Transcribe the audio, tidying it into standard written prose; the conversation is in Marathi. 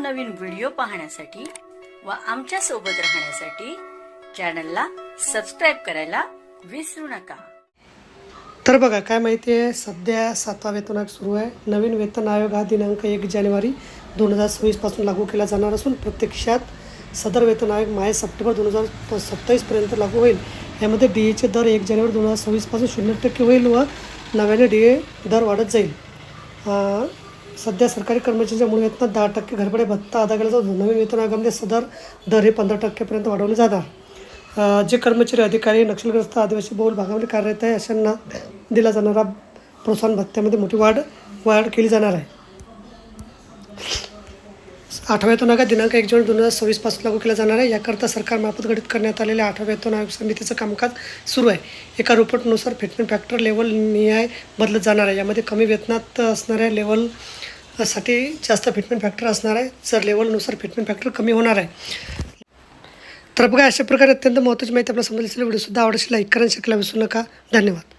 नवनवीन व्हिडिओ पाहण्यासाठी व आमच्या सोबत राहण्यासाठी चॅनलला सबस्क्राईब करायला विसरू नका। तर बघा काय माहिती आहे, सध्या 7वा वेतन आयोग सुरू आहे। नवीन वेतन आयोग हा दिनांक 1 जानेवारी 2026 पासून लागू केला जाणार असून प्रत्यक्षात सदर वेतन आयोग मार्च सप्टेंबर 2027 पर्यंत लागू होईल। यामध्ये DA चे दर 1 जानेवारी 2026 पासून 0% होईल व नव्याने DA दर वाढत जाईल। सध्या सरकारी कर्मचाऱ्यांच्या मूळ वेतनात 10% घरपडे भत्ता अदा केला जातो। नवीन वेतन आयोगामध्ये सदर दर हे 15% पर्यंत वाढवले जाणार। जे कर्मचारी अधिकारी नक्षलग्रस्त आदिवासी बहुल भागामध्ये कार्यरत आहे अशांना दिला जाणारा प्रोत्साहन भत्त्यामध्ये मोठी वाढ केली जाणार आहे। 8वा वेतन आयोग दिनांक 1 जानेवारी 2026 पासून लागू केला जाणार आहे। याकरता सरकारमार्फत गठीत करण्यात आलेल्या 8व्या वेतन आयोग समितीचं कामकाज सुरू आहे। एका रिपोर्टनुसार फिटमेंट फॅक्टर लेवल निहाय बदलत जाणार आहे। यामध्ये कमी वेतनात असणाऱ्या लेवलसाठी जास्त फिटमेंट फॅक्टर असणार आहे, जर लेवलनुसार फिटमेंट फॅक्टर कमी होणार आहे। तर बघा, अशा प्रकारे अत्यंत महत्त्वाची माहिती आपल्याला समजली असेल। व्हिडिओसुद्धा आवडल्यास लाईक करा, शेअर करायला विसरू नका। धन्यवाद।